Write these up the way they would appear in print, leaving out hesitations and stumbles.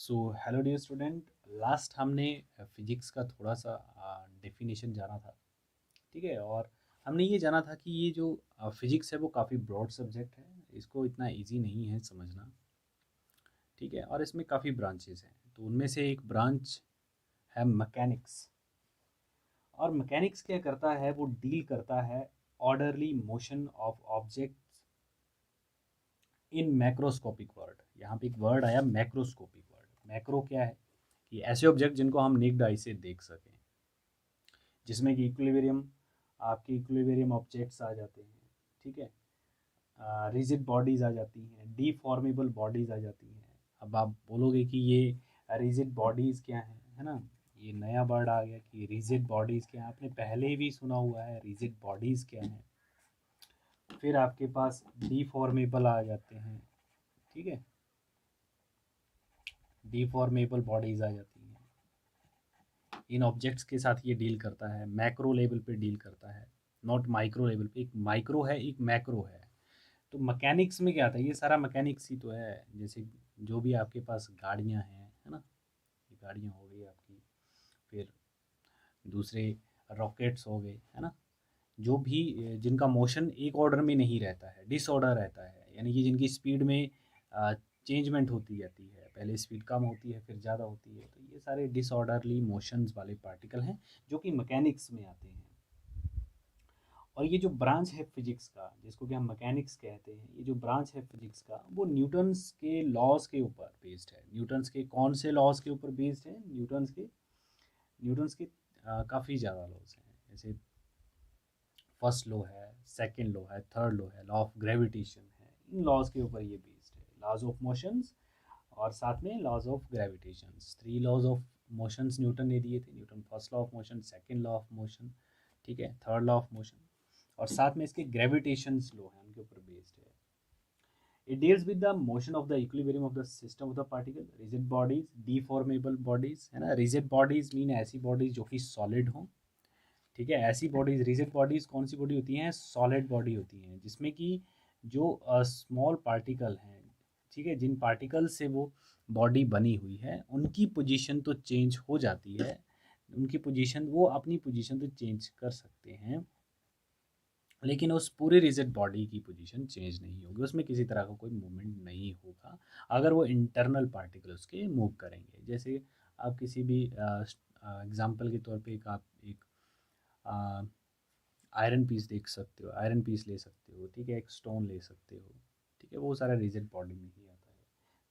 सो hello dear student. Last हमने physics का थोड़ा सा डेफिनेशन जाना था। ठीक है। और हमने ये जाना था कि ये जो फिजिक्स है वो काफ़ी ब्रॉड सब्जेक्ट है, इसको इतना इजी नहीं है समझना। ठीक है। और इसमें काफ़ी ब्रांचेस हैं, तो उनमें से एक ब्रांच है मैकेनिक्स। और मैकेनिक्स क्या करता है, वो डील करता है orderly motion of objects in macroscopic word. यहाँ पे एक वर्ड आया मैक्रोस्कोपिक वर्ड। मैक्रो क्या है कि ऐसे ऑब्जेक्ट जिनको हम नेक्ड आई से देख सकें, जिसमें कि इक्विलिब्रियम, आपके इक्विलिब्रियम ऑब्जेक्ट्स आ जाते हैं। ठीक है। रिजिड बॉडीज़ आ जाती हैं, डीफॉर्मेबल बॉडीज़ आ जाती हैं। अब आप बोलोगे कि ये रिजिड बॉडीज़ क्या हैं, है ना। ये नया वर्ड आ गया कि रिजिड बॉडीज़ क्या हैं, आपने पहले भी सुना हुआ है रिजिड बॉडीज़ क्या हैं। फिर आपके पास डीफॉर्मेबल आ जाते हैं। ठीक है। डीफॉर्मेबल बॉडीज़ आ जाती हैं। इन ऑब्जेक्ट्स के साथ ये डील करता है, मैक्रो लेवल पे डील करता है, नॉट माइक्रो लेवल पे। एक माइक्रो है, एक मैक्रो है। तो मैकेनिक्स में क्या आता है, ये सारा मैकेनिक्स ही तो है। जैसे जो भी आपके पास गाड़ियाँ हैं, है ना, ये गाड़ियाँ हो गई आपकी। फिर दूसरे रॉकेट्स हो गए, है ना। जो भी जिनका मोशन एक ऑर्डर में नहीं रहता है, डिसऑर्डर रहता है, यानी कि जिनकी स्पीड में चेंजमेंट होती रहती है, पहले स्पीड कम होती है फिर ज़्यादा होती है, तो ये सारे डिसऑर्डरली मोशंस वाले पार्टिकल हैं जो कि मैकेनिक्स में आते हैं। और ये जो ब्रांच है फिजिक्स का, जिसको कि हम मैकेनिक्स कहते हैं, ये जो ब्रांच है फिजिक्स का, वो न्यूटन्स के लॉज के ऊपर बेस्ड है। न्यूटन्स के कौन से लॉज के ऊपर बेस्ड है? न्यूटन्स के काफ़ी ज़्यादा लॉज हैं। जैसे फर्स्ट लॉ है, सेकंड लॉ है, थर्ड लॉ है, लॉ ऑफ ग्रेविटेशन है। इन लॉज के ऊपर ये बेस्ड है, लॉज ऑफ मोशंस और साथ में laws of gravitations. Three laws of motions Newton ने दिए थे। Newton first law of motion, second law of motion, ठीक है, थर्ड लॉ ऑफ मोशन, और साथ में इसके ग्रेविटेशंस लॉ है, उनके ऊपर बेस्ड है। It deals with the motion of the equilibrium of the system of the particle, rigid bodies, deformable bodies, है ना। रिजिड बॉडीज मीन ऐसी बॉडीज जो कि सॉलिड हों। ठीक है। ऐसी बॉडीज, रिजिड बॉडीज कौन सी बॉडी होती हैं? सॉलिड बॉडी होती हैं, जिसमें कि जो स्मॉल पार्टिकल हैं, ठीक है, जिन पार्टिकल से वो बॉडी बनी हुई है, उनकी पोजीशन तो चेंज हो जाती है। उनकी पोजीशन, वो अपनी पोजीशन तो चेंज कर सकते हैं, लेकिन उस पूरे रिजिड बॉडी की पोजीशन चेंज नहीं होगी, उसमें किसी तरह का कोई मूवमेंट नहीं होगा अगर वो इंटरनल पार्टिकल उसके मूव करेंगे। जैसे आप किसी भी एग्जांपल के तौर पे एक आयरन पीस देख सकते हो, आयरन पीस ले सकते हो, ठीक है, एक स्टोन ले सकते हो। ठीक है, वो सारा रिजिड बॉडी में ही आता है।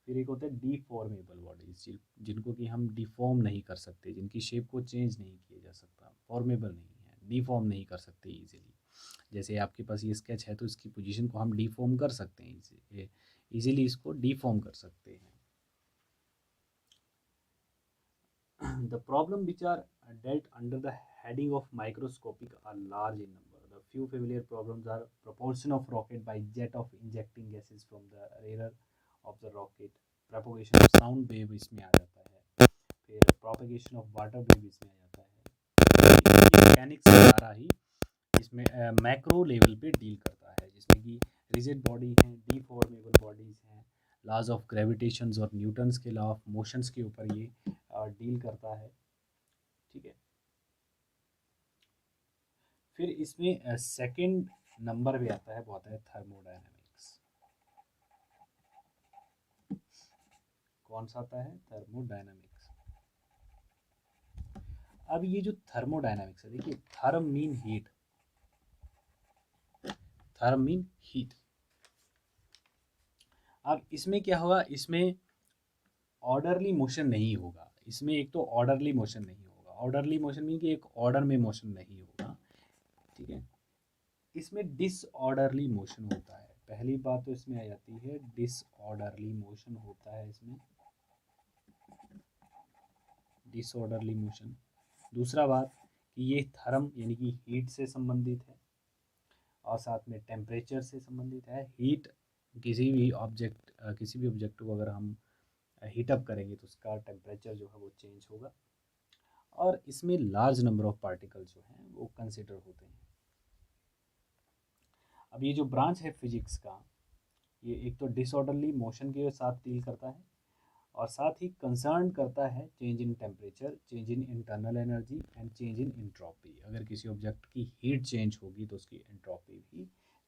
फिर एक होता है डीफॉर्मेबल बॉडीज, जिनको कि हम डिफॉर्म नहीं कर सकते, जिनकी शेप को चेंज नहीं किया जा सकता, फॉर्मेबल नहीं है, डिफॉर्म नहीं कर सकते इजीली। जैसे आपके पास ये स्केच है, तो इसकी पोजीशन को हम डिफॉर्म कर सकते हैं, इजीली इसको डिफॉर्म कर सकते हैं। The problem which are dealt under the heading of microscopic are large in number. The few familiar problems are propulsion of rocket by jet of injecting gases from the rear of the rocket, propagation of sound wave इसमें आ जाता है, फिर propagation of water wave इसमें आ जाता है। Mechanics सारा ही इसमें macro level पे डील करता है, जिसमें कि रिजिड बॉडी हैं, डीफॉर्मेबल बॉडीज़ हैं, लॉज ऑफ ग्रेविटेशंस और न्यूटन्स के लॉ ऑफ मोशंस के ऊपर ये डील करता है। ठीक है। फिर इसमें सेकंड नंबर पे आता है, वो आता है थर्मोडायनामिक्स। कौन सा आता है? थर्मोडायनामिक्स। अब ये जो थर्मोडायनामिक्स है, देखिए, therm mean heat, therm mean heat. अब इसमें क्या होगा, इसमें ऑर्डरली मोशन नहीं होगा। इसमें एक तो ऑर्डरली मोशन नहीं होगा, ऑर्डरली मोशन मीन कि एक ऑर्डर में मोशन नहीं होगा। ठीक है। इसमें डिसऑर्डरली मोशन होता है। पहली बात तो इसमें आ जाती है, डिसऑर्डरली मोशन होता है इसमें, डिसऑर्डरली मोशन। दूसरा बात कि ये थर्म यानी कि हीट से संबंधित है, और साथ में टेम्परेचर से संबंधित है। हीट, किसी भी ऑब्जेक्ट को अगर हम हीट अप करेंगे तो उसका टेम्परेचर जो है वो चेंज होगा। और इसमें लार्ज नंबर ऑफ पार्टिकल जो हैं वो कंसिडर होते हैं। अब ये जो ब्रांच है फिजिक्स का, ये एक तो डिसऑर्डरली मोशन के साथ डील करता है, और साथ ही कंसर्न करता है change in temperature, change in internal energy and change in entropy. अगर किसी ऑब्जेक्ट की हीट चेंज होगी तो उसकी एंट्रोपी भी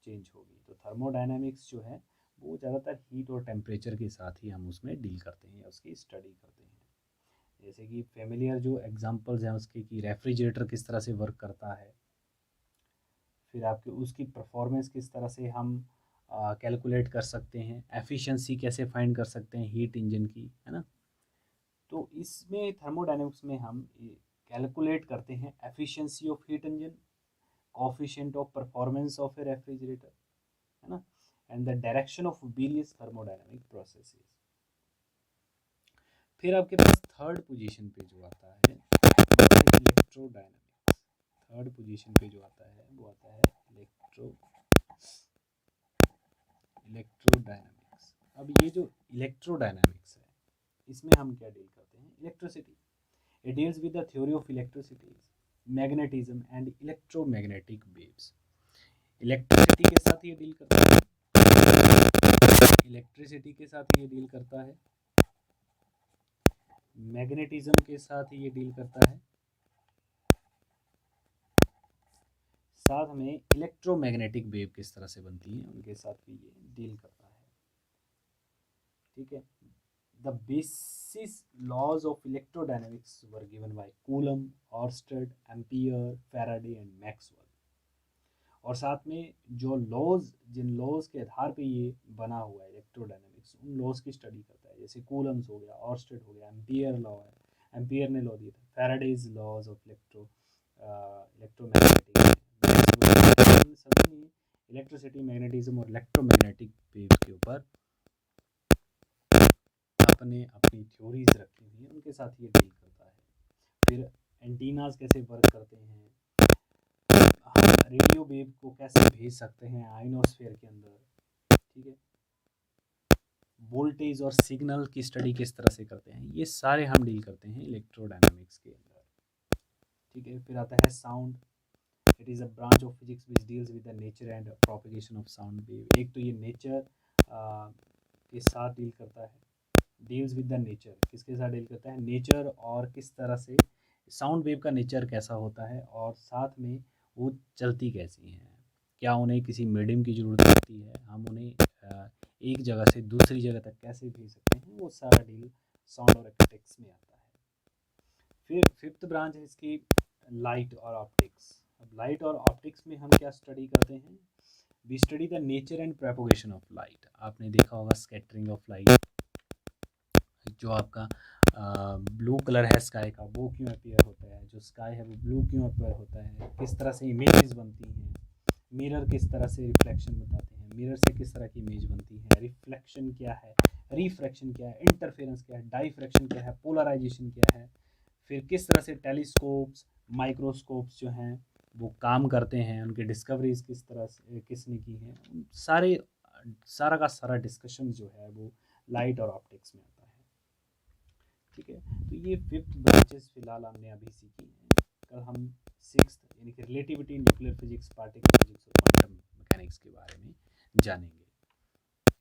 चेंज होगी। तो थर्मोडायनामिक्स जो है वो ज़्यादातर हीट और टेम्परेचर के साथ ही हम उसमें डील करते हैं, उसकी स्टडी करते हैं। जैसे कि फेमिलियर जो एग्जांपल्स हैं उसके कि रेफ्रिजरेटर किस तरह से वर्क करता है, फिर आपके उसकी परफॉर्मेंस किस तरह से हम कैलकुलेट कर सकते हैं, एफिशिएंसी कैसे फाइंड कर सकते हैं हीट इंजन की, है ना। तो इसमें थर्मोडायनेमिक्स में हम कैलकुलेट करते हैं efficiency of heat engine, coefficient of performance of A refrigerator, है ना, and the direction of various thermodynamic processes. फिर आपके पास थर्ड पोजीशन पे जो आता है इलेक्ट्रोडायनामिक्स। थर्ड पोजीशन पे जो आता है वो आता है इलेक्ट्रोडायनामिक्स। अब ये जो इलेक्ट्रोडायनामिक्स है इसमें हम क्या डील करते हैं, electricity. It deals with the theory of electricity, magnetism and electromagnetic waves. Electricity के साथ ये डील करता है, इलेक्ट्रिसिटी के साथ ये डील करता है, मैग्नेटिज्म के साथ ये डील करता है, साथ में इलेक्ट्रोमैग्नेटिक वेव किस तरह से बनती है उनके साथ भी ये डील करता है। ठीक है। The basis laws of electrodynamics were given by Coulomb, Oersted, Ampere, Faraday and Maxwell. और साथ में जो लॉज, जिन लॉज के आधार पे ये बना हुआ है इलेक्ट्रोडायनेमिक्स, उन लॉज की स्टडी करता है। जैसे कूलम्स हो गया, ऑर्स्टेड हो गया, एम्पियर लॉ है, एम्पियर ने लॉ दिया था, फैराडेज लॉज ऑफ इलेक्ट्रोमैग्नेटिक, सभी ने इलेक्ट्रिसिटी, मैग्नेटिज्म और इलेक्ट्रोमैग्नेटिक वेव्स के ऊपर अपने अपनी थ्योरीज रखी हुई हैं, उनके साथ ये डील करता है। फिर एंटीनाज कैसे वर्क करते हैं, हम रेडियो वेव को कैसे भेज सकते हैं आयनोस्फीयर के अंदर, ठीक है, वोल्टेज और सिग्नल की स्टडी किस तरह से करते हैं, ये सारे हम डील करते हैं इलेक्ट्रोडायनामिक्स के अंदर। ठीक है। फिर आता है sound. It is a branch of physics which deals with the nature and propagation of sound wave. एक तो ये नेचर के साथ डील करता है, डील्स विद द नेचर, किसके साथ डील करता है, नेचर, और किस तरह से साउंड वेव का नेचर कैसा होता है, और साथ में वो चलती कैसी हैं, क्या उन्हें किसी मीडियम की ज़रूरत पड़ती है, हम उन्हें एक जगह से दूसरी जगह तक कैसे भेज सकते हैं, वो सारा डील साउंड और एक्टिक्स में आता है। फिर फिफ्थ ब्रांच है इसकी लाइट और ऑप्टिक्स। अब लाइट और ऑप्टिक्स में हम क्या स्टडी करते हैं, we study the nature and propagation of light. आपने देखा होगा स्कैटरिंग ऑफ लाइट, जो आपका ब्लू कलर है स्काई का, वो क्यों अपीयर होता है, जो स्काई है वो ब्लू क्यों अपीयर होता है, किस तरह से इमेजेस बनती हैं, मिरर किस तरह से रिफ्लेक्शन बताते हैं, मिरर से किस तरह की इमेज बनती है, रिफ्लेक्शन क्या है, रिफ्रैक्शन क्या है, इंटरफेरेंस क्या है, डाइफ्रैक्शन क्या है, पोलराइजेशन क्या है, फिर किस तरह से टेलीस्कोप्स, माइक्रोस्कोप्स जो हैं वो काम करते हैं, उनकी डिस्कवरीज किस तरह से किसने की हैं, सारा का सारा डिस्कशन जो है वो लाइट और ऑप्टिक्स में आता है। ठीक है। तो ये फिफ्थ ब्रांचेस फिलहाल हमने अभी सीखी हैं। कल हम सिक्स्थ यानी कि relativity, nuclear physics, particle physics और क्वांटम मैकेनिक्स के बारे में जानेंगे।